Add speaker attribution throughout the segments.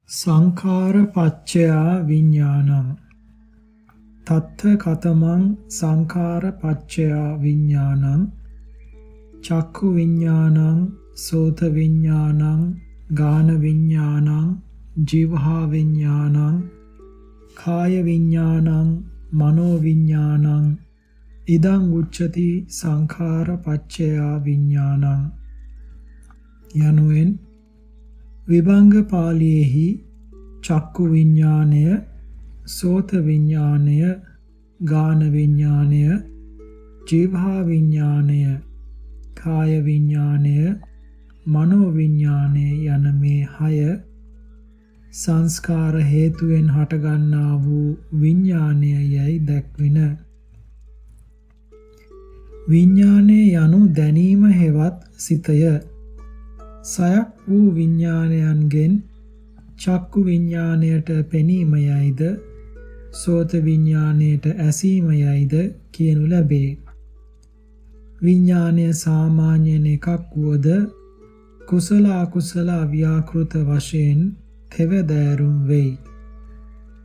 Speaker 1: සංඛාර පච්චයා විඥානං තත්ථ කතමං සංඛාර පච්චයා විඥානං චක්ඛු විඥානං සෝත විඥානං ගාන විඥානං ජීවහා විඥානං කාය විඥානං මනෝ විඥානං ඉදං උච්චති සංඛාර පච්චයා විඥානං යනුවෙන් විභංග පාළියේහි චක්කු විඥානය, සෝත විඥානය, ගාන විඥානය, ජීවහා විඥානය, කාය විඥානය, මනෝ විඥානය යන මේ 6 සංස්කාර හේතුවෙන් හටගන්නා වූ විඥානය යයි දැක්වින. විඥානය යනු දැනීම හෙවත් සිතය. සයක් වූ විඥානයන්ගෙන් චක්කු විඥාණයට පෙනීම යයිද සෝත විඥාණයට ඇසීම යයිද කියනු ලැබේ. විඥානය සාමාන්‍යයෙන් එකක් වුවද කුසල අකුසල අව්‍යාකෘත වශයෙන් තෙවදෑරුම් වෙයි.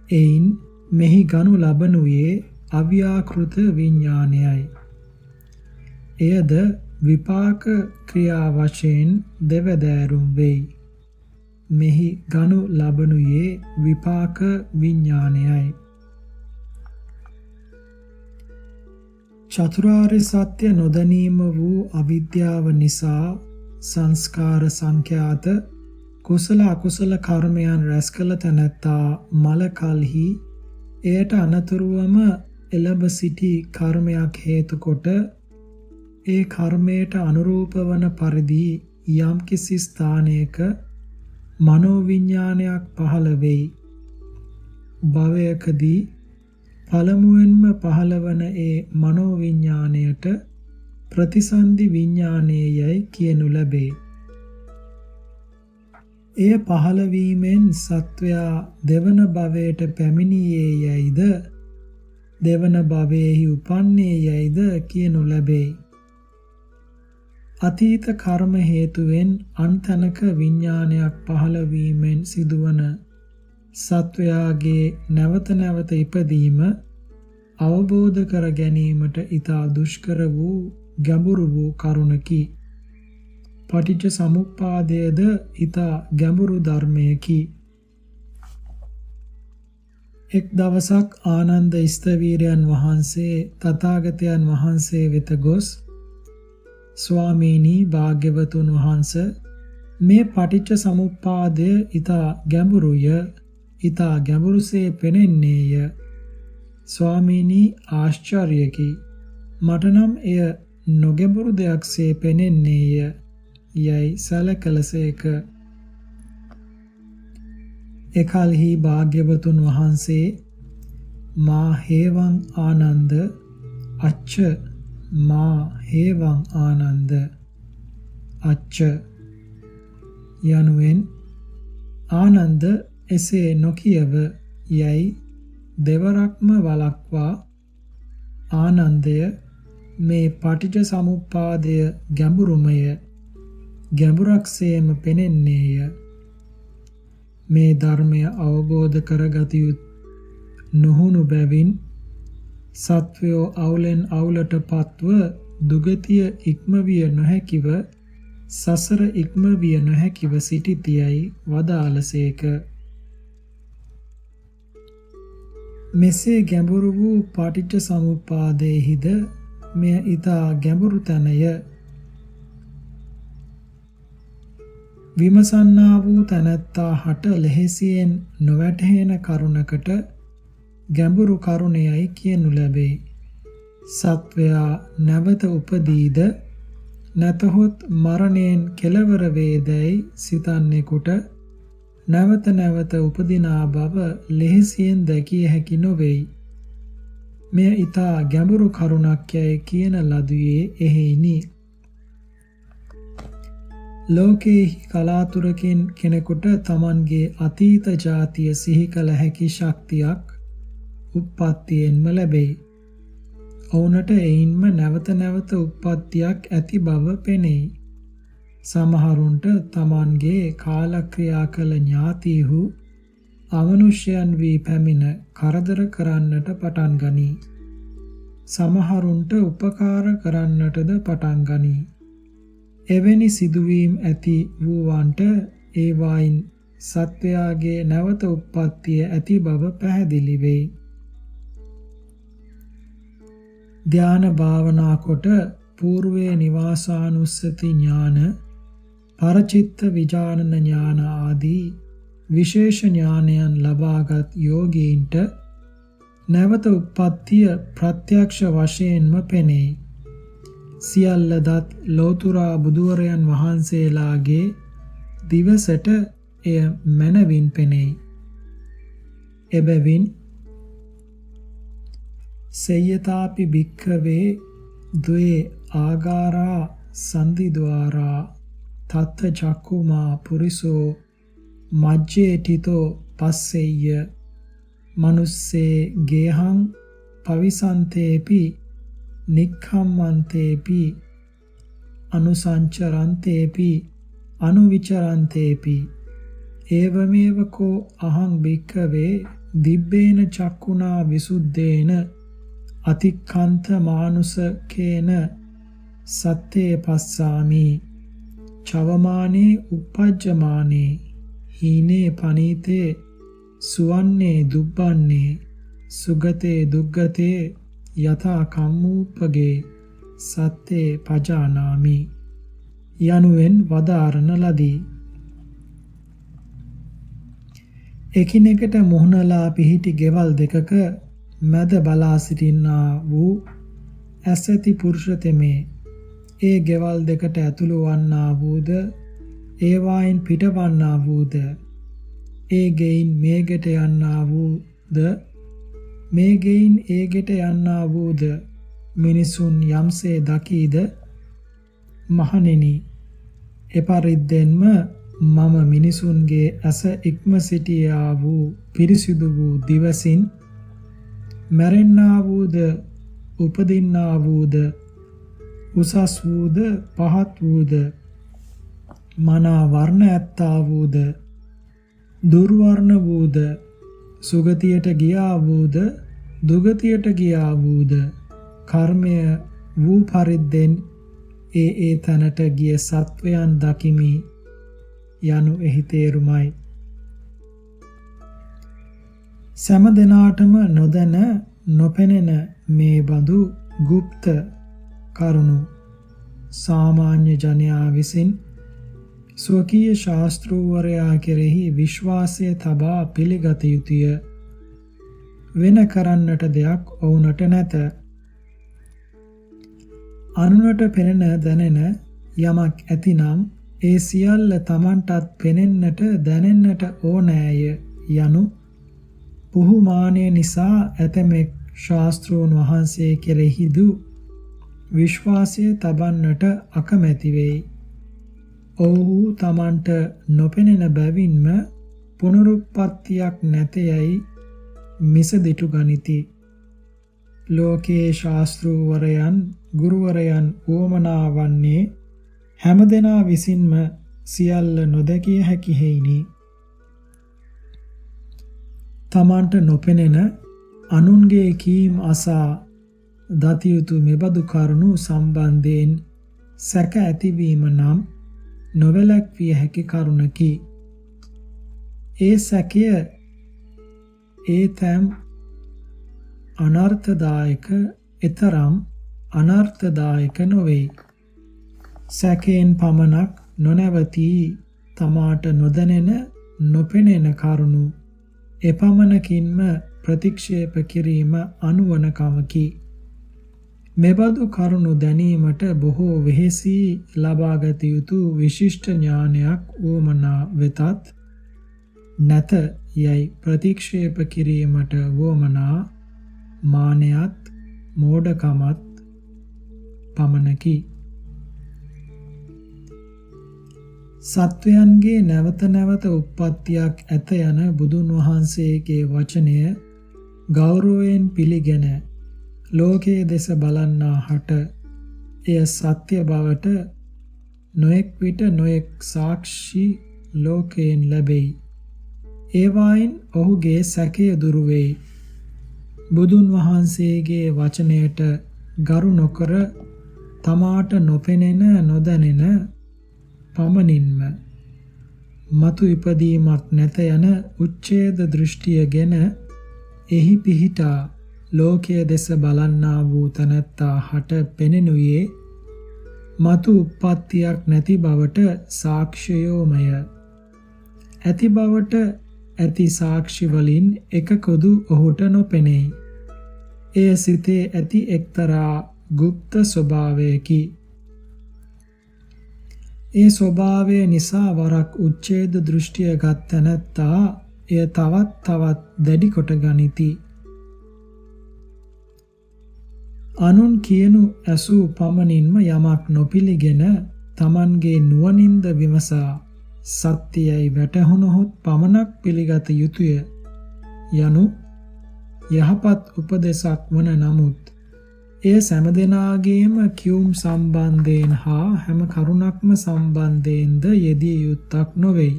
Speaker 1: එයින් මෙහි ගනු ලබනුයේ අව්‍යාකෘත විඥානයයි. එයද විපාක ක්‍රියා වශයෙන් දෙවදෑරුම් වෙයි. මෙහි ගනු ලබනුයේ විපාක විඥානයයි. චතුරාර්ය සත්‍ය නොදැනීම වූ අවිද්‍යාව නිසා සංස්කාර සංඛ්‍යාත කුසල අකුසල කර්මයන් රැස් කළ තැනැත්තා මල කල්හි එයට අනතුරුවම එළඹ සිටි කර්මයක් හේතු කොට ඒ කර්මයට අනුරූප වන පරිදි යම්කිසි ස්ථානයක මනෝවිඥානයක් පහළ වෙයි. භවයකදී පළමුවෙන්ම පහළවන ඒ මනෝවිඥානයට ප්‍රතිසන්දි විඥානයයි කියනු ලැබේ. එය පහළවීමෙන් සත්වයා දෙවන භවයට පැමිණියේ යයිද දෙවන භවයේහි උපන්නේ යයිද කියනු ලැබේ. අතීත කර්ම හේතුවෙන් අන්තනක විඥානයක් පහළවීමෙන් සිදුවන සත්වයාගේ නැවත නැවත ඉපදීම අවබෝධ කර ගැනීමට ඉතා දුෂ්කර වූ ගැඹුරු වූ කරුණකි. පටිච්ච සමුප්පාදයේද ඉතා ගැඹුරු ධර්මයකි. එක් දවසක් ආනන්ද ස්තවීරයන් වහන්සේ තථාගතයන් වහන්සේ වෙත ගොස් ස්වාමීනි භාග්‍යවතුන් වහන්ස මේ පටිච්ච සමුප්පාදය ඊතා ගැඹුරුය ඊතා ගැඹුරුසේ පෙනෙන්නේය. ස්වාමීනි ආශ්චර්යකි මට නම් එය නොගැඹුරු දෙයක්සේ පෙනෙන්නේය යයි සැලකලසේක. එකල්හි භාග්‍යවතුන් වහන්සේ මා හේවං ආනන්ද අච්ච මා හේවං ආනන්ද අච්ච යනුවෙන් ආනන්ද එසේ නොකියව යයි දෙවරක්ම වළක්වා ආනන්දය මේ පටිච්ච සමුප්පාදය ගැඹුරුමය ගැඹුරක්සේම පෙනෙන්නේය. මේ ධර්මය අවබෝධ කරගත නොහුණු බැවින් සත්වයෝ අවුලෙන් අවුලට පත්ව දුගතිය ඉක්මවිය නොහැකිව සසර ඉක්මවිය නොහැකිව සිටිතියයි වදාළසේක. මෙසේ ගැඹුරු වූ පටිච්ච සමුප්පාදයේහිද මෙය ඊතා ගැඹුරු තැනය. විමසන්නා වූ තැනැත්තා හට ලෙහෙසියෙන් නොවැටහෙන කරුණකට ගැඹුරු කරුණයයි කියනු ලැබේ. සත්වයා නැවත උපදීද නැතහොත් මරණයෙන් කෙලවර වේදැයි සිතන්නෙකුට නැවත නැවත උපදිනා බව ලෙහෙසියෙන් දැකිය හැකි නොවේයි. මෙය ඊතා ගැඹුරු කරුණක් යයි කියන ලදුවේ එහෙයිනි. ලෝකේහි කලාතුරකින් කෙනෙකුට තමන්ගේ අතීත ජාතිය සිහි කළ හැකි ශක්තියක් උප්පත්තියෙන්ම ලැබෙයි. ඔවුනට එයින්ම නැවත නැවත උප්පත්තියක් ඇති බව පෙනෙයි. සමහරුන්ට තමන්ගේ කාලක්‍රියා කළ ඥාතීහු අමනුෂ්‍යයන් වී පැමිණ කරදර කරන්නට පටන් ගනී. සමහරුන්ට උපකාර කරන්නටද පටන් ගනී. එවැනි සිදුවීම් ඇති වූවන්ට ඒවායින් සත්වයාගේ නැවත උප්පත්තිය ඇති බව පැහැදිලි වෙයි. ධ්‍යාන භාවනා කොට పూర్වේ නිවාසානුස්සති ඥාන, පරචිත්ත විජානන ඥාන ආදී විශේෂ ඥානයන් ලබාගත් යෝගීන්ට නැවත උප්පත්තිය ප්‍රත්‍යක්ෂ වශයෙන්ම පෙනේ. සියල්ල දත් ලෝතුරා බුදුවරයන් වහන්සේලාගේ දිවසට එය මනවින් පෙනේ. එබැවින් සේයතාපි භික්ඛවේ ද්වේ ආගාරා සන්දිද්වාරා තත්ත චක්කුමා පුරිසෝ මජ්ජේ තිතෝ පස්සෙය්‍ය මනුස්සේ ගේහං පවිසන්තේපි නික්ඛම්මන්තේපි අනුසංචරන්තේපි අනුවිචරන්තේපි ඒවමේව කෝ අහං භික්ඛවේ දිබ්බේන චක්කුණා විසුද්ධේන අතික්ඛන්ත මානුසකේන සත්තේ පස්සාමි චවමානේ uppajjamaනේ හීනේ පනීතේ සුවන්නේ දුබ්බන්නේ සුගතේ දුග්ගතේ යථා කම්මූපගේ සත්තේ පජානාමි යනුවෙන් වදාරන ලදී. එකිනෙකට මුහුණලා පිහිටි ගෙවල් දෙකක මැද බලා සිටින්නා වූ ඇසැති පුරුෂ තෙමේ ඒ ගෙවල් දෙකට ඇතුළු වන්නා වූද ඒවායින් පිටවන්නා වූද ඒ ගෙයින් මේ ගෙට යන්නා වූද මේ ගෙයින් ඒ ගෙට යන්නා වූද මිනිසුන් යම්සේ දකීද මහණෙනි එපරිද්දෙන්ම මම මිනිසුන්ගේ ඇස ඉක්ම සිටියා වූ පිරිසිදු වූ දිවසින් මැරෙන්නා වූද උපදින්නා වූද උසස් වූද පහත් වූද මනා වර්ණ ඇත්තා වූද දුර්වර්ණ වූද සුගතියට ගියා වූද දුගතියට ගියා වූද කර්මය වූ පරිද්දෙන් ඒ තැනට ගිය සත්වයන් දකිමි යනු එහි තේරුමයි. සෑම දිනාටම නොදැන නොපෙනෙන මේ බඳු গুপ্ত කරුණු සාමාන්‍ය ජනයා විසින් ස්වකීය ශාස්ත්‍රූවරයා කෙරෙහි විශ්වාසය තබා පිළිගත යුතුය. වෙන කරන්නට දෙයක් ඔවුනට නැත. අනුනට පෙනෙන දැනෙන යමක් ඇතිනම් ඒ සියල්ල Tamanටත් පෙනෙන්නට දැනෙන්නට ඕනෑය යනු පුහුමානය නිසා ඇතමෙක් ශාස්ත්‍රූන් වහන්සේ කෙරෙහිදු විශ්වාසය තබන්නට අකමැති වෙයි. ඔව්හු Tamanට නොපෙනෙන බැවින්ම පුනරුත්පත්තියක් නැතයයි මිසදිටු ගනිති. ලෝකේ ශාස්ත්‍රූවරයන් ගුරුවරයන් වුවමනා වන්නේ හැමදෙනා විසින්ම සියල්ල නොදැකිය හැකි හේිනි. Tamanට නොපෙනෙන අනුන්ගේ කීම් අසා දතියුතු මෙබඳු කරුණු සම්බන්ධයෙන් සැක ඇතිවීම නම් නොවැළැක්විය හැකි කරුණකි. ඒ සැකය ඒතම් අනර්ථදායක එතරම් අනර්ථදායක නොවේ. සැකයෙන් පමණක් නොනැවතී තමාට නොදැනෙන නොපෙනෙන කරුණු එපමණකින්ම ප්‍රතික්ෂේප කිරීම අනුවන කමකි. මෙබඳු කරුණු දැනීමට බොහෝ වෙහෙසී ලබාගත යුතු විශිෂ්ට ඥානයක් වුවමනා වෙතත් නැත යයි ප්‍රතික්ෂේප කිරීමට වුවමනා මානයත් මෝඩකමත් පමණකි. සත්වයන්ගේ නැවත නැවත උප්පත්තියක් ඇත යන බුදුන් වහන්සේගේ වචනය ගෞරවයෙන් පිළිගෙන ලෝකයේ දෙස බලන්නා හට එය සත්‍ය බවට නොඑක් විට නොඑක් සාක්ෂි ලෝකයෙන් ලැබෙයි. ඒවායින් ඔහුගේ සැකය දුරු වෙයි. බුදුන් වහන්සේගේ වචනයට ගරු නොකර තමාට නොපෙනෙන නොදැනෙන පමණින්ම මතු ඉපදීමක් නැත යන උච්ඡේද දෘෂ්ටියගෙන එහි පිහිටා ලෝකයේ දෙස බලන්නා වූ තනත්තා හට පෙනෙනුයේ මතු උප්පත්තියක් නැති බවට සාක්ෂියෝමය. ඇති බවට ඇති සාක්ෂි වලින් එකකොදු ඔහුට නොපෙනේ. එය සිතේ ඇති එක්තරා গুপ্ত ස්වභාවයකි. ඒ ස්වභාවය නිසා වරක් උච්ඡේද දෘෂ්ටිය ගත් තැනැත්තා එය තවත් දැඩි කොට ගනිති. අනුන් කියනු ඇසූ පමණින්ම යමක් නොපිළිගෙන තමන්ගේ නුවණින්ද විමසා සත්‍යයයි වැටහුණොත් පමණක් පිළිගත යුතුය යනු යහපත් උපදේශක් වන නමුත් එය සෑමදෙනාගේම කියුම් සම්බන්ධයෙන් හා හැම කරුණක්ම සම්බන්ධයෙන්ද යෙදිය යුත්තක් නොවේ.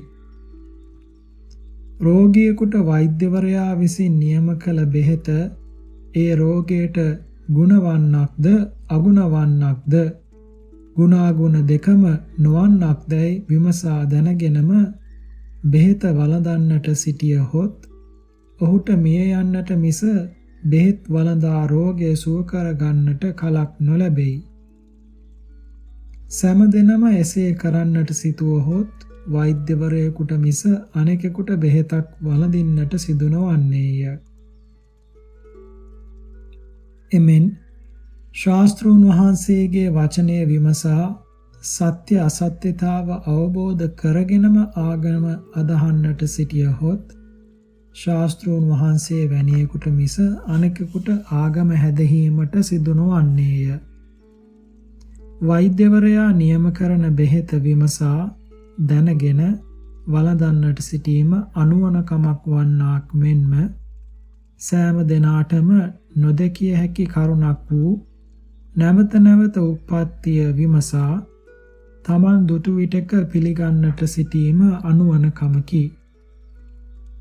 Speaker 1: රෝගියෙකුට වෛද්‍යවරයා විසින් නියම කළ බෙහෙත ඒ රෝගයට ගුණවන්නක්ද අගුණවන්නක්ද ගුණාගුණ දෙකම නොවන්නක්දයි විමසා දැනගෙනම බෙහෙත වළඳන්නට සිටියහොත් ඔහුට මිය යන්නට මිස බෙහෙත් වළඳා රෝගය සුව කර ගන්නට කලක් නොලැබෙයි. සෑමදෙනම එසේ කරන්නට සිතුවහොත් වෛද්‍යවරයෙකුට මිස අනෙකෙකුට බෙහෙතක් වළඳින්නට සිදු නොවන්නේය. එමෙන් ශාස්ත්‍රූන් වහන්සේගේ වචනය විමසා සත්‍ය අසත්‍යතාව අවබෝධ කරගෙනම ආගම අදහන්නට සිටියහොත් ශාස්ත්‍රූන් වහන්සේ වැනියෙකුට මිස අනෙකෙකුට ආගම හැදහීමට සිදු නොවන්නේය. වෛද්‍යවරයා නියම කරන බෙහෙත විමසා දැනගෙන වළඳන්නට සිටීම අනුවණකමක් වන්නාක් මෙන්ම සෑම දෙනාටම නොදැකිය හැකි කරුණක් වූ නැවත නැවත උප්පත්තිය විමසා තමන් දුටු විටක පිළිගන්නට සිටීම අනුවණකමකි.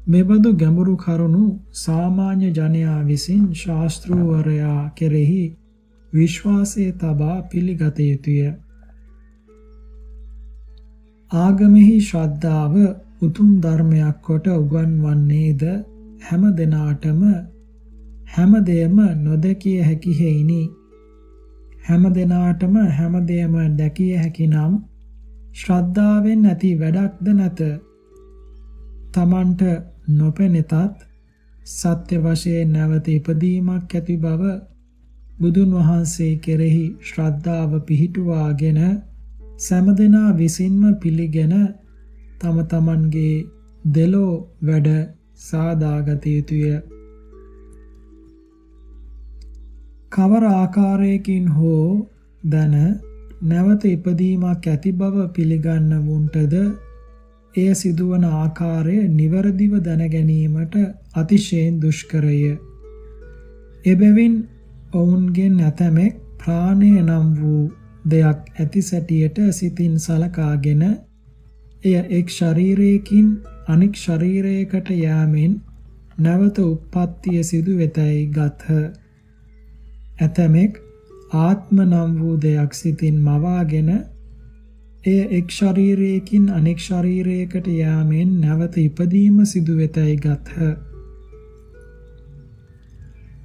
Speaker 1: මෙබඳු ගැඹුරු කරුණු සාමාන්‍ය ජනයා විසින් ශාස්ත්‍රූවරයා කෙරෙහි විශ්වාසය තබා පිළිගත යුතුය. ආගමෙහි ශ්‍රද්ධාව උතුම් ධර්මයක් කොට උගන්වන්නේද හැම දෙනාටම හැම දෙයම නොදැකිය හැකි හේිනි. හැම දෙනාටම හැම දෙයම දැකිය හැකි නම් ශ්‍රද්ධාවෙන් ඇති වැඩක්ද නැත. තමන්ට නොපෙනෙතත් සත්‍ය වශයෙන් නැවත ඉපදීමක් ඇති බව බුදුන් වහන්සේ කෙරෙහි ශ්‍රද්ධාව පිහිටුවාගෙන සෑමදෙනා විසින්ම පිළිගෙන තම තමන්ගේ දෙලෝ වැඩ සාදාගත යුතුය. කවර ආකාරයකින් හෝ දන නැවත ඉපදීමක් ඇති බව පිළිගන්නවුන්ටද එය සිදුවන ආකාරය නිවැරදිව දැන ගැනීමට අතිශයින් දුෂ්කරය. එබැවින් ඔවුන්ගෙන් ඇතමෙක් ප්‍රාණය නම් වූ දෙයක් ඇති සැටියට සිතින් සලකාගෙන එය එක් ශරීරයකින් අනෙක් ශරීරයකට යාමෙන් නැවත උප්පත්තිය සිදු වෙතැයි ගත්හ. ඇතමෙක් ආත්ම නම් වූ දෙයක් සිතින් මවාගෙන එය එක් ශරීරයකින් අනෙක් ශරීරයකට යාමෙන් නැවත ඉපදීම සිදු වෙතැයි ගත්හ.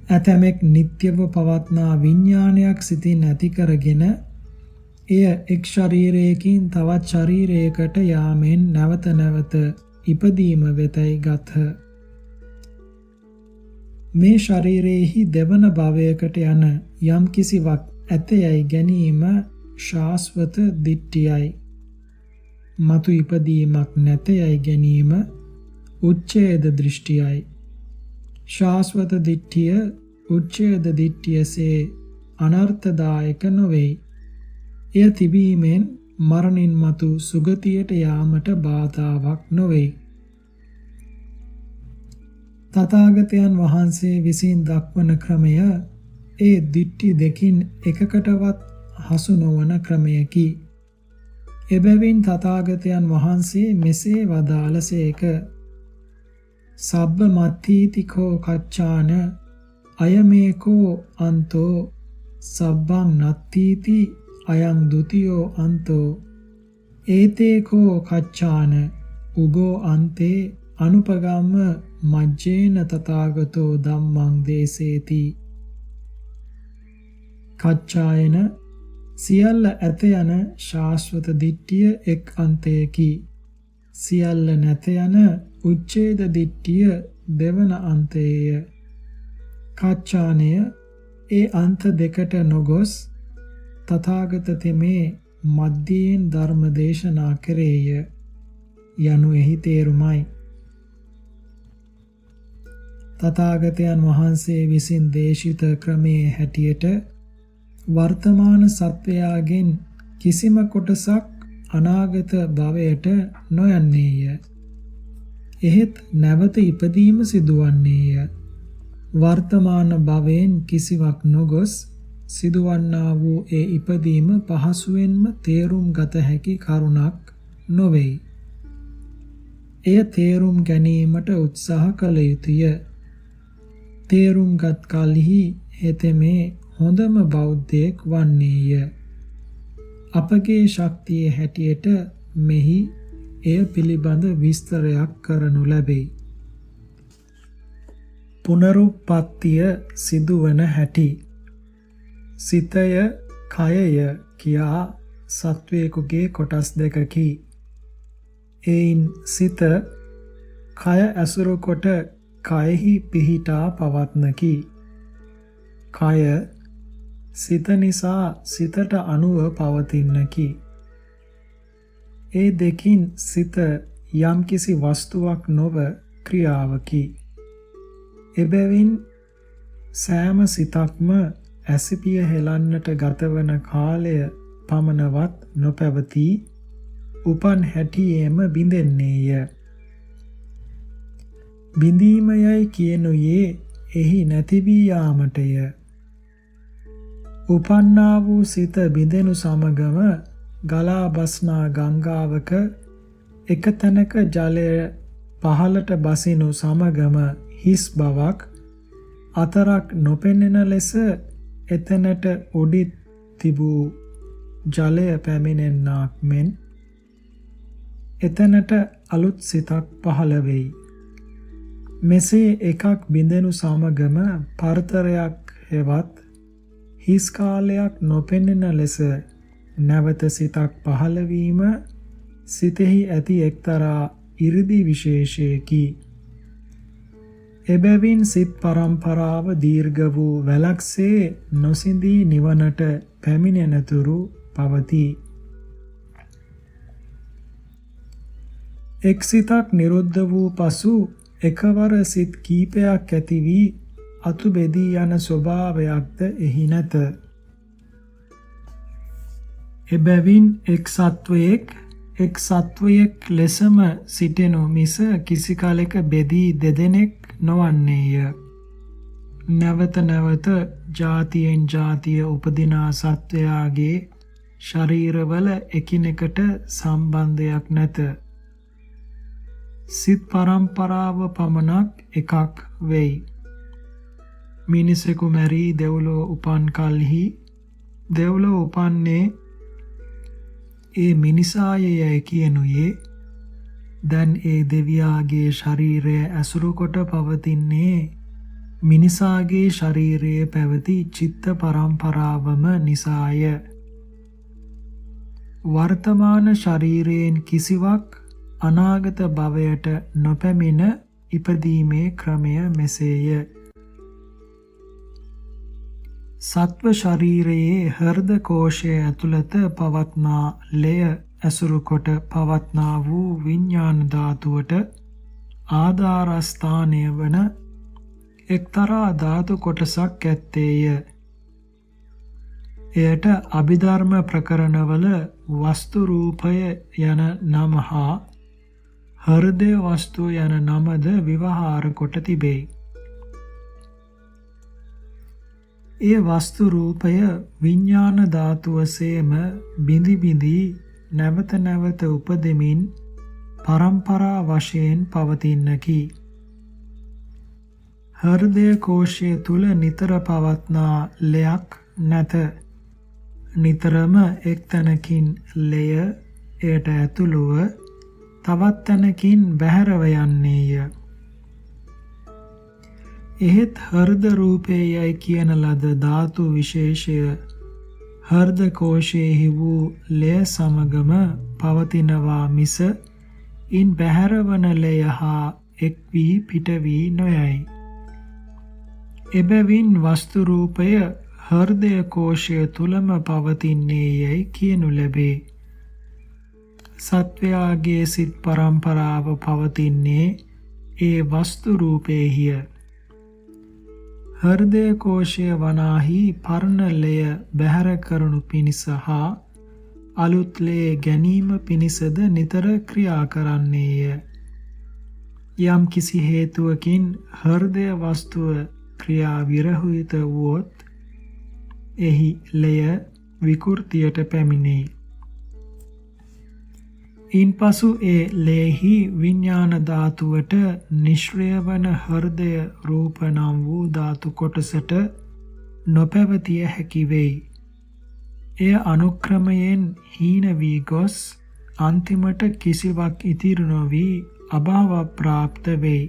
Speaker 1: ඇතමෙක් නිත්‍යව පවත්නා විඥානයක් සිතින් ඇති කරගෙන එය එක් ශරීරයකින් තවත් ශරීරයකට යාමෙන් නැවත නැවත ඉපදීම වෙතැයි ගත්හ. මේ ශරීරයේහි දෙවන භවයකට යන යම් කිසිවක් ඇතයයි ගැනීම ශාස්වත දිට්ඨියයි. මතු ඉපදීමක් නැතයයි ගැනීම උච්ඡේද දෘෂ්ටියයි. ශාස්වත දිට්ඨිය උච්ඡේද දිට්ඨියසේ අනර්ථදායක නොවේ. එය තිබීමෙන් මරණින් මතු සුගතියට යාමට බාධාවක් නොවේ. තථාගතයන් වහන්සේ විසින් දක්වන ක්‍රමය ඒ දිට්ඨි දෙකින් එකකටවත් හසු නොවන ක්‍රමයකි. එබැවින් තථාගතයන් වහන්සේ මෙසේ වදාළසේක. සබ්බ මත්ථීතිකෝ කච්චාන අයමේකෝ අන්තෝ සබ්බං නත්ථීති අයං ဒ ුතියෝ අන්තෝ ඒතේකෝ කච්චාන උගෝ අන්තේ අනුපගම්ම මජ්ජේන තථාගතෝ ධම්මං දේසේති. කච්චායන සියල්ල ඇත යන ශාස්වත දිට්ඨිය එක් අන්තයකි. සියල්ල නැත යන උච්ඡේද දිට්ඨිය දෙවන අන්තයේය. කච්චානය ඒ අන්ත දෙකට නොගොස් තථාගත තෙමේ මධ්‍යයෙන් ධර්ම දේශනා කෙරේය යනු එහි තේරුමයි. තථාගතයන් වහන්සේ විසින් දේශිත ක්‍රමයේ හැටියට වර්තමාන සත්වයාගෙන් කිසිම කොටසක් අනාගත භවයට නොයන්නේය. එහෙත් නැවත ඉපදීම සිදුවන්නේය. වර්තමාන භවයෙන් කිසිවක් නොගොස් සිදුවන්නා වූ ඒ ඉපදීම පහසුවෙන්ම තේරුම් ගත හැකි කරුණක් නොවේ. එය තේරුම් ගැනීමට උත්සාහ කළ යුතුය. තේරුම්ගත් කලෙහි හෙතෙමේ හොඳම බෞද්ධයෙක් වන්නේය. අපගේ ශක්තිය හැටියට මෙහි එය පිළිබඳ විස්තරයක් කරනු ලැබේ. පුනරුත්පත්තිය සිදුවන හැටි. සිතය කයය කියා සත්වයෙකුගේ කොටස් දෙකකි. එයින් සිත කය ඇසුරු කොට කයෙහි පිහිටා පවත්නකි. කය සිත නිසා සිතට අනුව පවතින්නකි. ඒ දෙකින් සිත යම්කිසි වස්තුවක් නොව ක්‍රියාවකි. එබැවින් සෑම සිතක්ම ඇසිපිය හෙලන්නට ගතවන කාලය පමණවත් නොපැවතී උපන් හැටියේම බිඳෙන්නේය. බිඳීමයයි කියනුයේ එහි නැති වී යාමටය. උපන්නා වූ සිත බිඳෙනු සමගම ගලා බස්නා ගංගාවක එක තැනක ජලය පහළට බසිනු සමගම හිස් බවක් අතරක් නොපෙනෙන ලෙස එතැනට උඩින් තිබූ ජලය පැමිණෙන්නාක් මෙන් එතැනට අලුත් සිතක් පහළ වෙයි. මෙසේ එකක් බිඳෙනු සමගම පරතරයක් හෙවත් හිස් කාලයක් නොපෙනෙන ලෙස නැවත සිතක් පහළ වීම සිතෙහි ඇති එක්තරා 이르දි විශේෂයකි. එබැවින් සිත් පරම්පරාව දීර්ඝ වූ වැලක්සේ නොසිඳී නිවනට පැමිණෙනතුරු පවතී. එක් සිතක් නිරුද්ධ වූ පසු එකවර සිත් කීපයක් ඇති වී අතු බෙදී යන ස්වභාවයක්ද එහි නැත. එබැවින් එක් සත්වයෙක් ලෙසම සිටෙනු මිස කිසි කලෙක බෙදී දෙදෙනෙක් නොවන්නේය. නැවත නැවත ජාතියෙන් ජාතිය උපදිනා සත්වයාගේ ශරීරවල එකිනෙකට සම්බන්ධයක් නැත. සිත් පරම්පරාව පමණක් එකක් වෙයි. මිනිසෙකු මැරී දෙව්ලොව උපන් කල්හි දෙව්ලොව උපන්නේ ඒ මිනිසායයි කියනුයේ දැන් ඒ දෙවියාගේ ශරීරය ඇසුරු කොට පවතින්නේ මිනිසාගේ ශරීරයේ පැවති චිත්ත පරම්පරාවම නිසාය. වර්තමාන ශරීරයෙන් කිසිවක් අනාගත භවයට නොපැමිණ ඉපදීමේ ක්‍රමය මෙසේය. සත්ව ශරීරයේ හෘද කෝෂය ඇතුළත පවත්නා ලය ඇසුරු කොට පවත්නා වූ විඥාන ධාතුවට ආධාරස්ථානය වන එක්තරා ධාතු කොටසක් ඇත්තේය. එයට අභිධර්ම ප්‍රකරණවල වස්තු රූපය යන නම හා හෘදය වස්තු යන නමද විවහාර කොට තිබේ. ඒ වස්තු රූපය විඥාන ධාතුවසේම බිඳි බිඳි නැවත නැවත උපදෙමින් පරම්පරා වශයෙන් පවතින්නකි. හෘදය කෝෂය තුල නිතර පවත්නා ලයක් නැත. නිතරම එක් තැනකින් ලය එයට ඇතුළුව තවත් තැනකින් බැහැරව යන්නේය. එහෙත් හෘද රූපයයි කියන ලද ධාතු විශේෂය හෘද කෝෂයෙහි වූ ලය සමගම පවතිනවා මිස ඉන් බැහැරවන ලය හා එක් වී පිට වී නොයයි. එබැවින් වස්තු රූපය හෘදය කෝෂය තුලම පවතින්නේ යයි කියනු ලැබේ. සත්වයාගේ සිත් පරම්පරාව පවතින්නේ ඒ වස්තු රූපේහිය. හෘදය කෝෂය වනාහි පරණ ලය බැහැර කරනු පිණිස හා අලුත් ලය ගැනීම පිණිසද නිතර ක්‍රියා කරන්නේය. යම් කිසි හේතුවකින් හෘදය වස්තුව ක්‍රියා විරහිත වුවොත් එහි ලය විකෘතියට පැමිණේ. ඉන්පසු ඒ ලේහි විඥාන ධාතුවට නිෂ්ක්‍රිය වන හෘදය රූප නම් වූ ධාතු කොටසට නොපැවතිය හැකි වෙයි. එය අනුක්‍රමයෙන් හීන වී ගොස් අන්තිමට කිසිවක් ඉතිරි නොවී අභාව ප්‍රාප්ත වෙයි.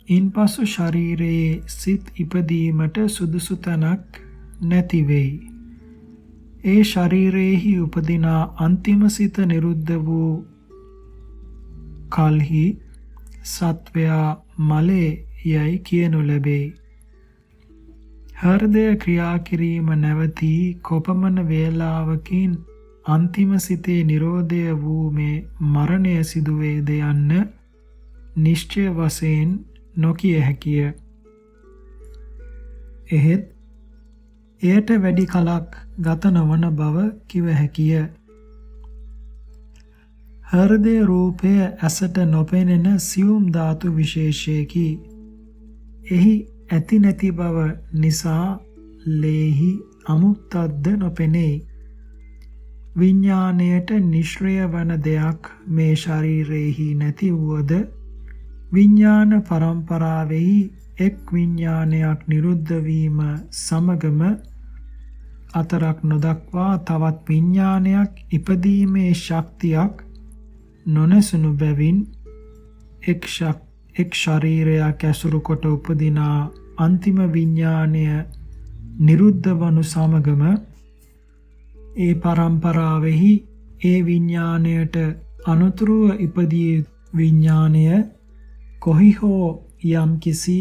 Speaker 1: ඉන්පසු ශරීරයේ සිත් ඉපදීමට සුදුසු තැනක් නැති වෙයි. ඒ ශරීරයේහි උපදිනා අන්තිම සිත නිරුද්ධ වූ කල්හි සත්වයා මලේ යයි කියනු ලැබේ. හෘදය ක්‍රියා කිරීම නැවතී කොපමණ වේලාවකින් අන්තිම සිතේ නිරෝධය වූ මේ මරණය සිදුවේද යන්න නිශ්චය වශයෙන් නොකිය හැකිය. එහෙත් එයට වැඩි කලක් ගත නොවන බව කිව හැකිය. හෘදය රූපය ඇසට නොපෙනෙන සියුම් ධාතු විශේෂයකි. එහි ඇති නැති බව නිසා ලේහි අමුත්තක්ද නොපෙනේ. විඥාණයට නිෂ්ක්‍රිය වන දෙයක් මේ ශරීරයේහි නැති වුවද විඥාන පරම්පරාවෙහි එක් විඥානයක් නිරුද්ධ වීම සමගම අතරක් නොදක්වා තවත් විඥානයක් ඉපදීමේ ශක්තියක් නොනැසුණු බැවින් එක් ශරීරයක් ඇසුරු කොට උපදිනා අන්තිම විඥානය නිරුද්ධ වනු සමගම ඒ පරම්පරාවෙහි ඒ විඥාණයට අනුතුරුව ඉපදී විඥානය කොහි හෝ යම් කිසි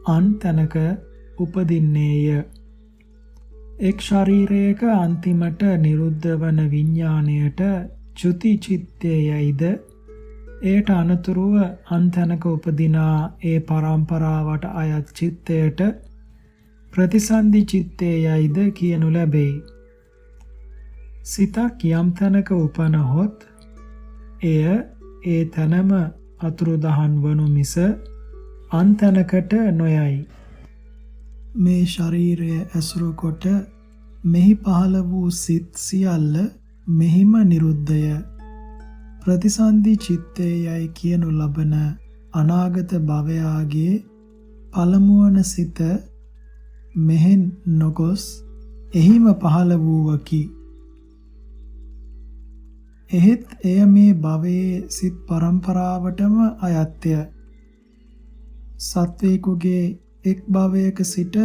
Speaker 1: අන් තැනක උපදින්නේය. එක් ශරීරයක අන්තිමට නිරුද්ධ වන විඥාණයට චුති චිත්තයයිද එයට අනතුරුව අන් තැනක උපදිනා ඒ පරම්පරාවට අයත් චිත්තයට ප්‍රතිසන්දි චිත්තයයිද කියනු ලැබේ. සිතක් යම් තැනක උපනහොත් එය ඒ තැනම අතුරුදහන් වනු මිස අන් තැනකට නොයයි. මේ ශරීරය ඇසුරු කොට මෙහි පහළ වූ සිත් සියල්ල මෙහිම නිරුද්ධය. ප්‍රතිසන්දි චිත්තයයි කියනු ලබන අනාගත භවයාගේ පළමුවන සිත මෙහෙන් නොගොස් එහිම පහළ වූවකි. එහෙත් එය මේ භවයේ සිත් පරම්පරාවටම අයත්ය. සත්වයෙකුගේ එක් භවයක සිට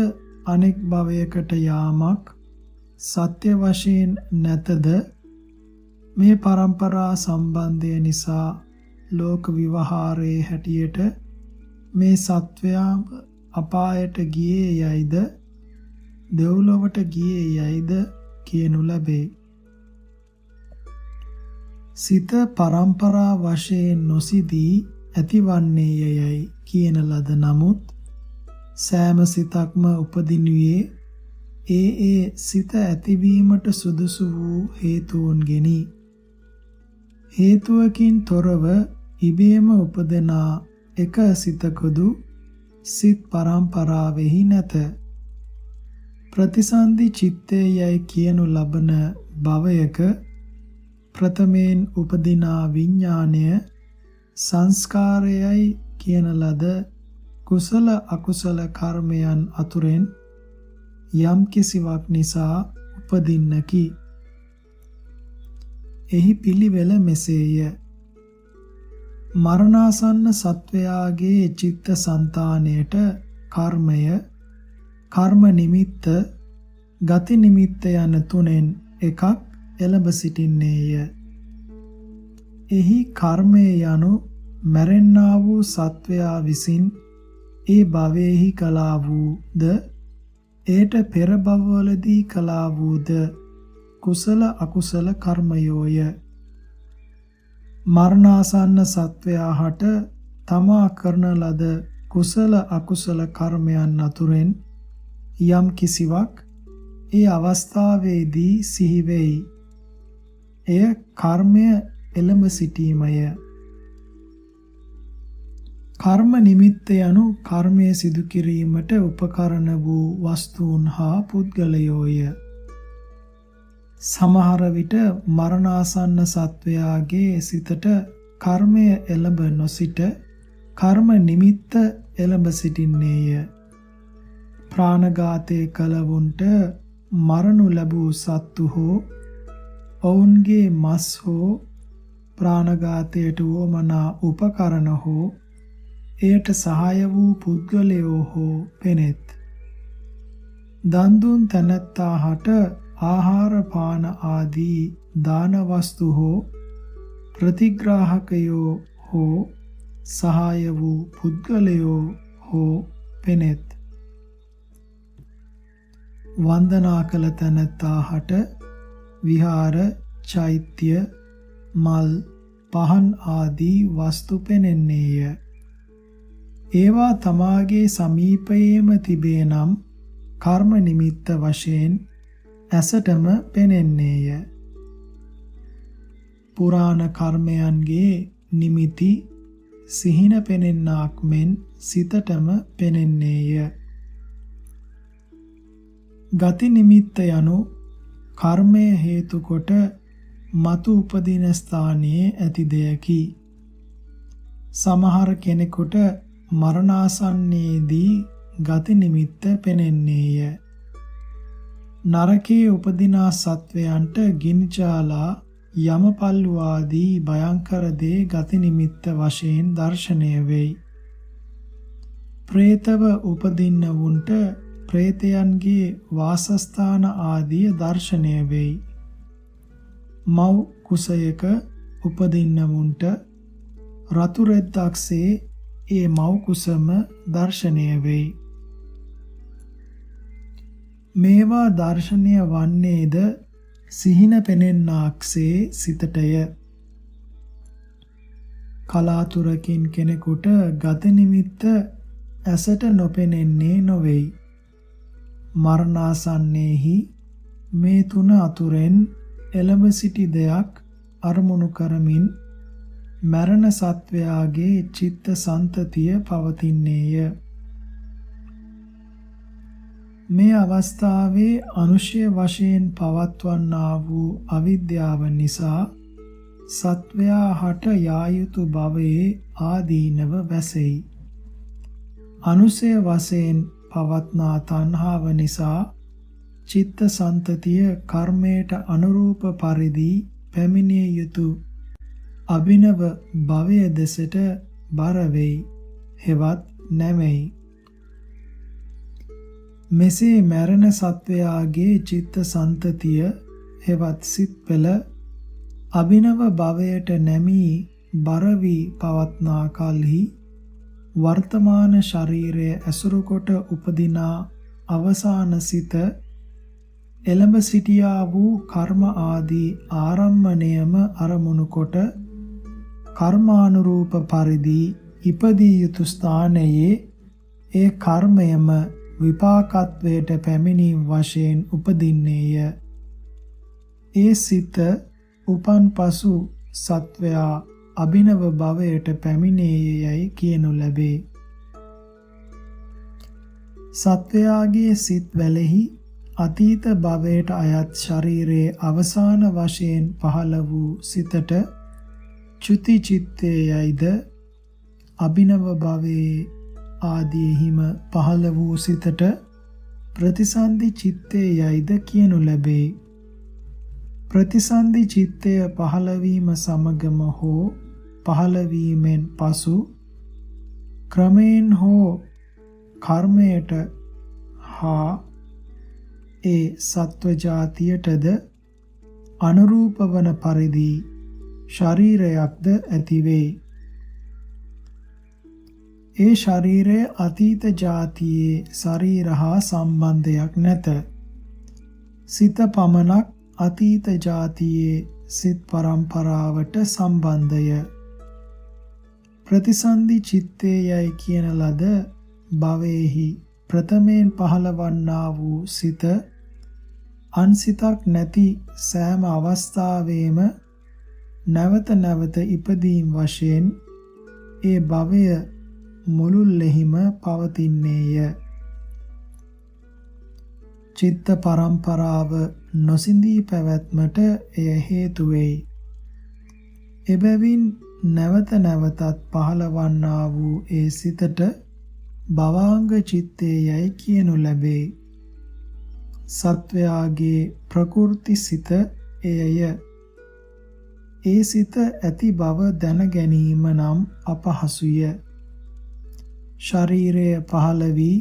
Speaker 1: අනෙක් භවයකට යාමක් සත්‍ය වශයෙන් නැතද මේ පරම්පරා සම්බන්ධය නිසා ලෝක විවහාරයේ හැටියට මේ සත්වයා අපායට ගියේ යයිද දෙව්ලොවට ගියේ යයිද කියනු ලැබේ. සිත පරම්පරා වශයෙන් නොසිදී ඇතිවන්නේ යයි කියන ලද නමුත් සෑම සිතක්ම උපදිනුයේ ඒ සිත ඇතිවීමට සුදුසු වූ හේතුන්ගෙනි. හේතුවකින් තොරව ඉබේම උපදනා එක සිතකදු සිත් පරම්පරාවෙහි නැත. ප්‍රතිසන්දි චිත්තයයි කියනු ලබන භවයක ප්‍රථමයෙන් උපදිනා විඥාණය සංස්කාරයයි කියන ලද කුසල අකුසල කර්මයන් අතුරෙන් යම් කිසිවක් නිසා උපදින්නකි. එහි පිළිවෙල මෙසේය. මරණාසන්න සත්වයාගේ චිත්ත සංතානයට කර්මය, කර්ම නිමිත්ත, ගති නිමිත්ත යන තුනෙන් එකක් එළඹ සිටින්නේය. එහි කර්මය යනු මැරෙන්නා වූ සත්වයා විසින් ඒ භවයේහි කළා වූද, ඒට පෙර භවවලදී කළා වූද කුසල අකුසල කර්මයෝය. මරණාසන්න සත්වයා හට තමා කරන ලද කුසල අකුසල කර්මයන් අතුරෙන් යම් කිසිවක් ඒ අවස්ථාවේදී සිහි වෙයි. එය කර්මය එළඹ සිටීමය. කර්ම නිමිත්ත යනු කර්මය සිදු කිරීමට උපකරණ වූ වස්තුන් හා පුද්ගලයෝය. සමහර විට මරණාසන්න සත්වයාගේ සිතට කර්මය එළඹ නොසිට කර්ම නිමිත්ත එළඹ සිටින්නේය. ප්‍රාණඝාතය කළවුන්ට මරණු ලැබූ සත්තු හෝ ඔවුන්ගේ මස් හෝ ප්‍රාණඝාතයට වුවමනා උපකරණ හෝ එයට සහාය වූ පුද්ගලයෝ හෝ පෙනෙත්. දන් දුන් තැනැත්තා හට ආහාර පාන ආදී දාන වස්තු හෝ ප්‍රතිග්‍රාහකයෝ හෝ සහාය වූ පුද්ගලයෝ හෝ පෙනෙත්. වන්දනා කළ තැනැත්තා හට විහාර, චෛත්‍ය, මල්, පහන් ආදී වස්තු පෙනෙන්නේය. ඒවා තමාගේ සමීපයේම තිබේ නම් කර්ම නිමිත්ත වශයෙන් ඇසටම පෙනෙන්නේය. පුරාණ කර්මයන්ගේ නිමිති සිහින පෙනෙන්නාක් මෙන් සිතටම පෙනෙන්නේය. ගති නිමිත්ත යනු කර්මය හේතු කොට මතු උපදින ස්ථානයේ ඇති දෙයකි. සමහර කෙනෙකුට මරණාසන්නයේදී ගති නිමිත්ත පෙනෙන්නේය. නරකයේ උපදිනා සත්වයන්ට ගිනිජාලා, යමපල්ලු ආදී භයංකර දේ ගති නිමිත්ත වශයෙන් දර්ශනය වෙයි. ප්‍රේතව උපදින්නවුන්ට ප්‍රේතයන්ගේ වාසස්ථාන ආදී දර්ශනය වෙයි. මව් කුසයක උපදින්නවුන්ට රතු රෙද්දක්සේ ඒ මව් කුසම දර්ශනය වෙයි. මේවා දර්ශනය වන්නේද සිහින පෙනෙන්නාක්සේ සිතටය. කලාතුරකින් කෙනෙකුට ගති නිමිත්ත ඇසට නොපෙනෙන්නේ නොවේයි. මරණාසන්නයේහි මේ තුන අතුරෙන් එළඹ සිටි දෙයක් අරමුණු කරමින් මරණ සත්වයාගේ චිත්ත සන්තතිය පවතින්නේය. මේ අවස්ථාවේ අනුශය වශයෙන් පවත්වන්නා වූ අවිද්‍යාව නිසා සත්වයා හට යා යුතු භවයේ ආදීනව වැසෙයි. අනුශය වශයෙන් පවත්නා තණ්හාව නිසා චිත්ත සන්තතිය කර්මයට අනුරූප පරිදි පැමිණිය යුතු අභිනව භවය දෙසට බර වෙයි, හෙවත් නැමෙයි. මෙසේ මරණ සත්වයාගේ චිත්ත සන්තතිය හෙවත් සිත් පෙළ අභිනව භවයට නැමී බර වී පවත්නා කල්හි වර්තමාන ශරීරය ඇසුරු කොට උපදිනා අවසාන සිත එළඹ සිටියා වූ කර්ම ආදී ආරම්මණයම අරමුණු කොට කර්මානුරූප පරිදි ඉපදී යුතු ස්ථානයේ ඒ කර්මයම විපාකත්වයට පැමිණීම වශයෙන් උපදින්නේය. ඒ සිත උපන් පසු සත්වයා අභිනව භවයට පැමිණේයයි කියනු ලැබේ. සත්වයාගේ සිත් වැලෙහි අතීත භවයට අයත් ශරීරයේ අවසාන වශයෙන් පහළ වූ සිතට චුති චිත්තේයයිද අභිනව භවයේ ආදීහිම පහළ වූ සිතට ප්‍රතිසන්දි චිත්තය යයිද කියනු ලැබේ. ප්‍රතිසන්දි චිත්තය පහළවීම සමගම හෝ පහළවීමෙන් පසු ක්‍රමයෙන් හෝ කර්මයට හා ඒ සත්ව જાතියටද අනුරූප වන පරිදි ශරීරයක්ද ඇතිවේ. ඒ ශරීරය අතීත જાතියේ ශරීර හා සම්බන්ධයක් නැත. සිත පමණක් අතීත જાතියේ සිත් පරම්පරාවට සම්බන්ධය. ප්‍රතිසන්දි චිත්තේ යයි කියන ලද භවයේහි ප්‍රථමයෙන් පහළවන්නා වූ සිත අන්සිතක් නැති සෑම අවස්ථාවෙම නැවත නැවත ඉපදීම් වශයෙන් ඒ භවය මුළුල්ලෙහිම පවතින්නේය. චිත්ත පරම්පරාව නොසිඳී පැවැත්මට එය හේතු වෙයි. එබැවින් නැවත නැවතත් පහළවන්නා වූ ඒ සිතට භවාංග චිත්තේ යයි කියනු ලැබේ. සත්වයාගේ ප්‍රකෘති සිත එයය. ඒ සිත ඇති බව දැන ගැනීම නම් අපහසුය. ශරීරය පහළ වී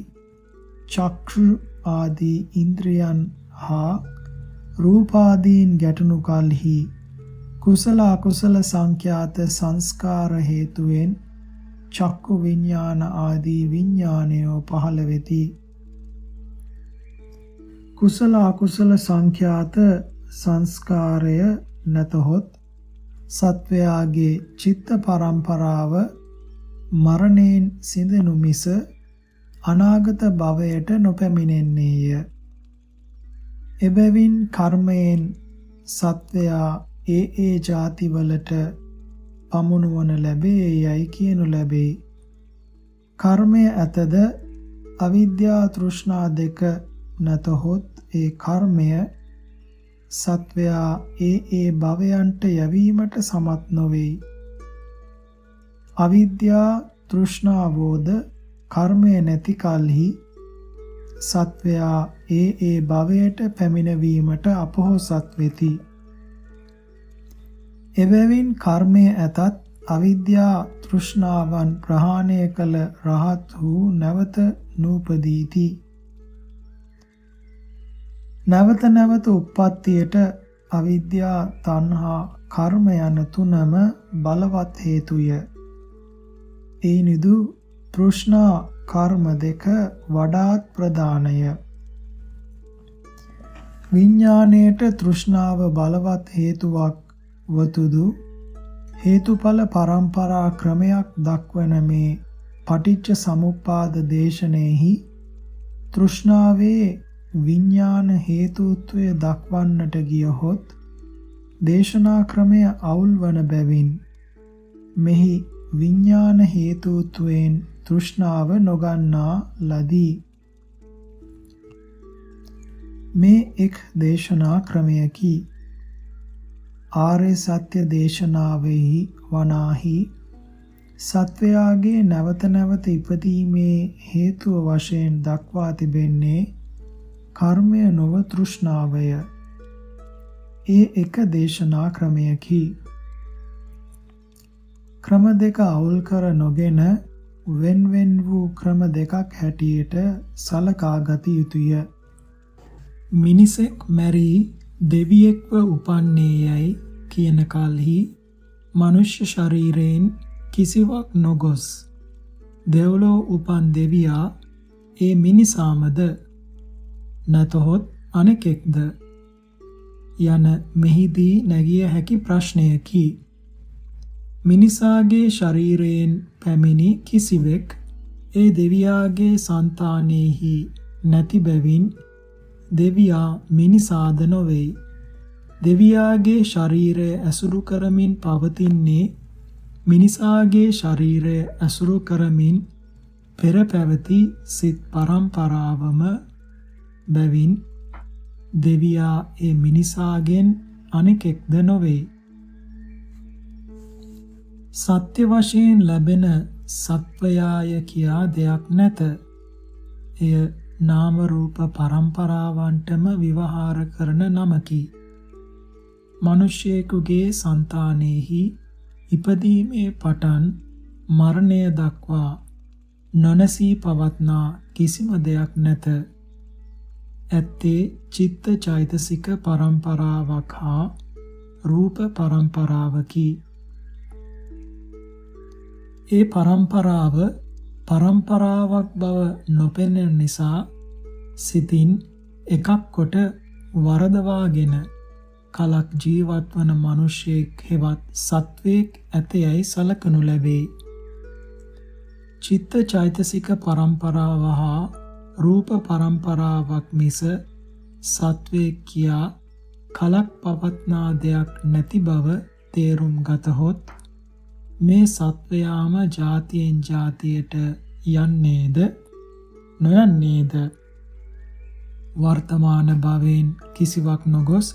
Speaker 1: චක්ෂු ආදී ඉන්ද්‍රියන් හා රූපාදීන් ගැටුණු කලෙහි කුසල අකුසල සංඛ්‍යාත සංස්කාර හේතුවෙන් චක්කු විඥාන ආදී විඥානයෝ පහළ වෙති. කුසල අකුසල සංඛ්‍යාත සංස්කාරය නැතහොත් සත්වයාගේ චිත්ත පරම්පරාව මරණයෙන් සිඳෙනු මිස අනාගත භවයට නොපැමිණෙන්නේය. එබැවින් කර්මයෙන් සත්වයා ඒ ಜಾතිවලට පමුණුවන ලැබේ යයි කියනු ලැබේ. කර්මය ඇතද අවිද්‍යා තෘෂ්ණා දෙක නැතහොත් ඒ කර්මය සත්වයා ඒ භවයන්ට යැවීමට සමත් නොවේ. අවිද්‍යා තෘෂ්ණාවෝද කර්මය නැති කලෙහි සත්වයා ඒ භවයට පැමිණවීමට අපොහොසත් වෙති. එබැවින් කර්මය ඇතත් අවිද්‍යා තෘෂ්ණාවන් ප්‍රහාණය කළ රහත් වූ නැවත නූපදීති. නැවත නැවත උප්පත්තියට අවිද්‍යා තණ්හා කර්ම යන තුනම බලවත් හේතුය. ඒනිදු තෘෂ්ණා කර්ම දෙක වඩාත් ප්‍රධානය. විඥාණයට තෘෂ්ණාව බලවත් හේතුවක් වතුදු හේතුඵල පරම්පරා ක්‍රමයක් දක්වන මේ පටිච්ච සමුප්පාද දේශනෙහි තෘෂ්ණාවේ විඥාන හේතුත්වය දක්වන්නට ගියහොත් දේශනා ක්‍රමය අවුල් වන බැවින් මෙහි විඥාන හේතුත්වයෙන් තෘෂ්ණාව නොගන්නා ලදී. මේ එක් දේශනා ක්‍රමයකි. ආර්ය සත්‍ය දේශනාවෙහි වනාහි සත්වයාගේ නැවත නැවත ඉපදීමේ හේතුව වශයෙන් දක්වා තිබෙන්නේ කර්මය නොව තෘෂ්ණාවය. ඒ එක දේශනා ක්‍රමයකි. ක්‍රම දෙක අවුල් කර නොගෙන වෙන් වූ ක්‍රම දෙකක් හැටියට සලකා ගත යුතුය. මිනිසෙක් මැරී දෙවියෙක්ව උපන්නේ යයි කියන කල්හි මනුෂ්‍ය ශරීරයෙන් කිසිවක් නොගොස් දෙව්ලොව උපන් දෙවියා ඒ මිනිසාමද නැතහොත් අනෙකෙක්ද යන මෙහිදී නැගිය හැකි ප්‍රශ්නයකි. මිනිසාගේ ශරීරයෙන් පැමිණි කිසිවෙක් ඒ දෙවියාගේ సంతානෙහි නැති බැවින් දෙවියා මිනිසාද නොවේ. දෙවියාගේ ශරීරය ඇසුරු කරමින් පවතින්නේ මිනිසාගේ ශරීරය ඇසුරු කරමින් පෙර පැවති සිත් පරම්පරාවම බැවින් දෙවියා ඒ මිනිසාගෙන් අනෙකෙක්ද නොවේ. සත්‍ය වශයෙන් ලැබෙන සත්වයාය කියා දෙයක් නැත. එය නාම රූප පරම්පරාවන්ටම විවහාර කරන නමකි. මිනිසෙකුගේ సంతානෙහි ඉපදීමේ පටන් මරණය දක්වා නොනසී පවත්නා කිසිම දෙයක් නැත. ඇත්තේ චිත්ත චෛතසික පරම්පරාවක් හා රූප පරම්පරාවකි. ඒ පරම්පරාවක් බව නොපෙනෙන නිසා සිතින් එකක් කොට වරදවාගෙන කලක් ජීවත් වන මිනිසෙක් හෙවත් සත්වයෙක් ඇතයයි සලකනු ලැබේ. චිත්ත චෛතසික පරම්පරාව හා රූප පරම්පරාවක් මිස සත්වයෙක් කියා කලක් පවත්නා දෙයක් නැති බව තේරුම් ගතහොත් මේ සත්වයාම ජාතියෙන් ජාතියට යන්නේද නොයන්නේද? වර්තමාන භවයෙන් කිසිවක් නොගොස්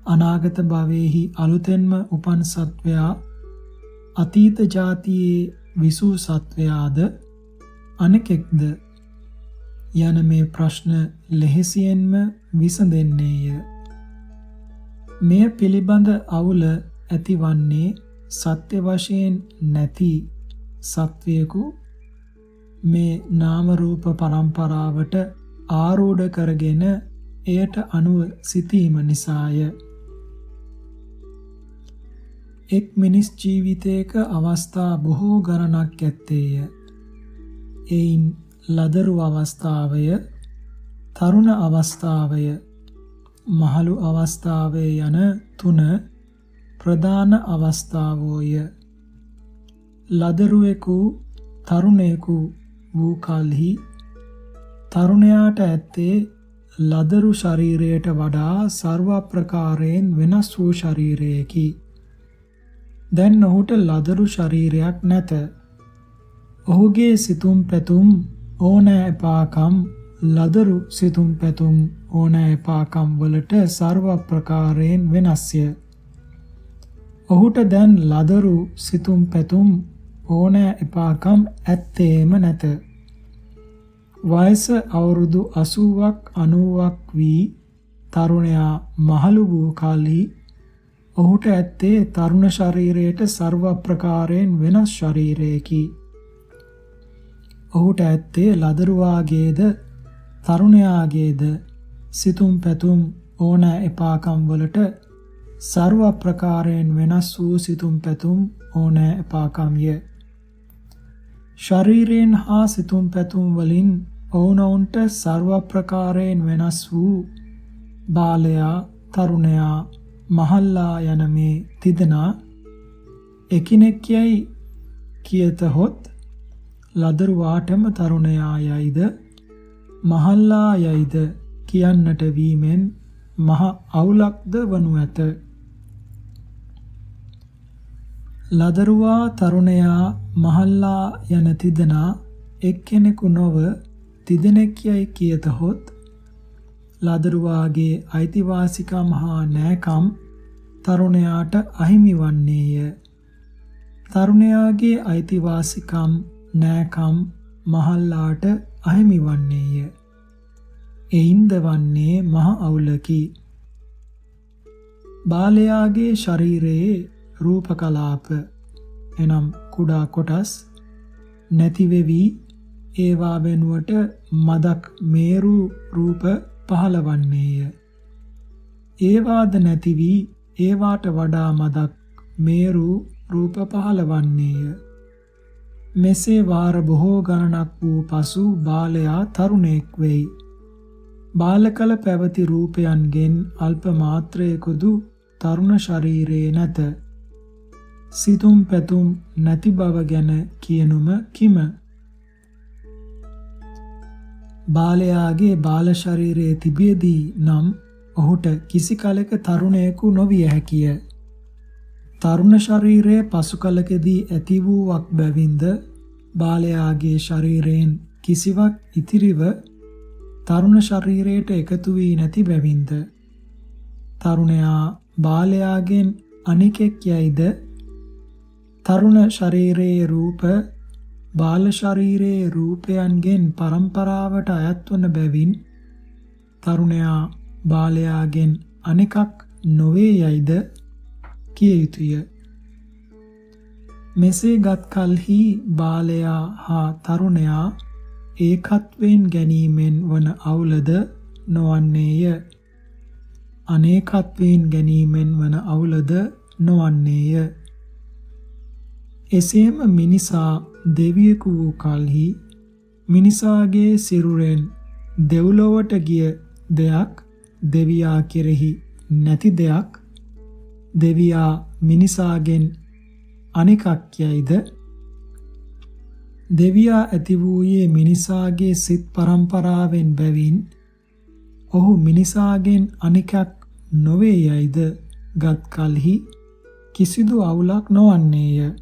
Speaker 1: අනාගත භවයේහි අලුතෙන්ම උපන් සත්වයා අතීත ජාතියේ විසූ සත්වයාද අනෙකෙක්ද යන මේ ප්‍රශ්න ලෙහෙසියෙන්ම විසඳෙන්නේය. මෙය පිළිබඳ අවුල ඇතිවන්නේ සත්‍ය වශයෙන් නැති සත්වයෙකු මේ නාම රූප පරම්පරාවට ආරූඪ කරගෙන එයට අනුව සිටීම නිසාය. එක් මිනිස් ජීවිතයක අවස්ථා බොහෝ ගණනක් ඇත්තේය. එයින් ලදරු අවස්ථාවය, තරුණ අවස්ථාවය, මහලු අවස්ථාවය යන තුන ප්‍රධාන අවස්ථාවෝය. ලදරුවෙකු තරුණයෙකු වූ කලෙහි තරුණයාට ඇත්තේ ලදරු ශරීරයට වඩා සර්ව ප්‍රකාරයෙන් වෙනස් වූ ශරීරයකි. දැන් ඔහුට ලදරු ශරීරයක් නැත. ඔහුගේ සිතුම් පැතුම් ඕනෑ එපාකම් ලදරු සිතුම් පැතුම් ඕනෑ එපාකම් වලට සර්ව ප්‍රකාරයෙන් වෙනස්ය. ඔහුට දැන් ලදරු සිතුම් පැතුම් ඕනෑ එපාකම් ඇත්තේම නැත. වයස අවුරුදු 80ක් 90ක් වී තරුණයා මහලු වූ කලෙහි ඔහුට ඇත්තේ තරුණ ශරීරයට සර්ව ප්‍රකාරයෙන් වෙනස් ශරීරයකි. ඔහුට ඇත්තේ ලදරුවාගේද තරුණයාගේද සිතුම් පැතුම් ඕනෑ එපාකම් වලට සර්ව ප්‍රකාරයෙන් වෙනස් වූ සිතුම් පැතුම් ඕනෑ එපාකම්ය. ශරීරයෙන් හා සිතුම් පැතුම් වලින් ඔවුනොවුන්ට සර්ව ප්‍රකාරයෙන් වෙනස් වූ බාලයා, තරුණයා, මහල්ලා යන මේ තිදෙනා එකිනෙක යයි කියතහොත් ලදරුවාටම තරුණයා යයිද මහල්ලා යයිද කියන්නට වීමෙන් මහ අවුලක්ද වනු ඇත. ලදරුවා, තරුණයා, මහල්ලා යන තිදෙනා එක්කෙනෙකු නොව තිදෙනෙක් යයි කියතහොත් ලදරුවාගේ අයිතිවාසිකම් හා නෑකම් තරුණයාට අහිමි වන්නේය. තරුණයාගේ අයිතිවාසිකම් නෑකම් මහල්ලාට අහිමි වන්නේය. එයින්ද වන්නේ මහ අවුලකි. බාලයාගේ ශරීරයේ රූප කලාප එනම් කුඩා කොටස් නැති වෙවි ඒවා වෙනුවට මදක් මේරු රූප පහළවන්නේය. ඒවාද නැති වී ඒවාට වඩා මදක් මේරු රූප පහළවන්නේය. මෙසේ වාර බොහෝ ගණනක් වූ පසු බාලයා තරුණයෙක් වෙයි. බාලකල පැවති රූපයන්ගෙන් අල්ප මාත්‍රයකුදු තරුණ ශරීරයේ නැත. සිතුම් පැතුම් නැති බව ගැන කියනුම කිම? බාලයාගේ බාල ශරීරයේ තිබියදී නම් ඔහුට කිසි කලක තරුණයෙකු නොවිය හැකිය. තරුණ ශරීරය පසු කලකදී ඇති වූවක් බැවින්ද බාලයාගේ ශරීරයෙන් කිසිවක් ඉතිරිව තරුණ ශරීරයට එකතු වී නැති බැවින්ද තරුණයා බාලයාගෙන් අනිකෙක් යයිද තරුණ ශරීරයේ රූප බාල ශරීරයේ රූපයන්ගෙන් පරම්පරාවට අයත් වන බැවින් තරුණයා බාලයාගෙන් අනෙකක් නොවේ යයිද කිය යුතුය. මෙසේ ගත් කලෙහි බාලයා හා තරුණයා ඒකත්වයෙන් ගැනීමෙන් වන අවුලද නොවන්නේය. අනේකත්වයෙන් ගැනීමෙන් වන අවුලද නොවන්නේය. එසේම මිනිසා දෙවියෙකු වූ කලෙහි මිනිසාගේ සිරුරෙන් දෙව්ලොවට ගිය දෙයක් දෙවියා කෙරෙහි නැති දෙයක් දෙවියා මිනිසාගෙන් අනිකක් යයිද දෙවියා ඇති වූයේ මිනිසාගේ සිත් පරම්පරාවෙන් බැවින් ඔහු මිනිසාගෙන් අනිකක් නොවේ යයිද ගත් කලෙහි කිසිදු අවුලක් නොවන්නේය.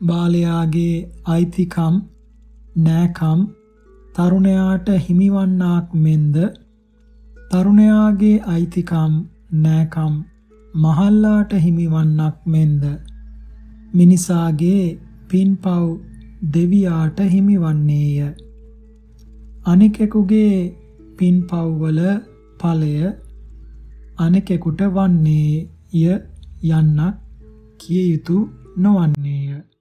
Speaker 1: බාලයාගේ අයිතිකම් නෑකම් තරුණයාට හිමිවන්නාක් මෙන්ද තරුණයාගේ අයිතිකම් නෑකම් මහල්ලාට හිමිවන්නක් මෙන්ද මිනිසාගේ පින්පව් දෙවියාට හිමිවන්නේය. අනෙකෙකුගේ පින්පව්වල ඵලය අනෙකෙකුට වන්නේය යන්නක් කිය යුතු නොවන්නේය.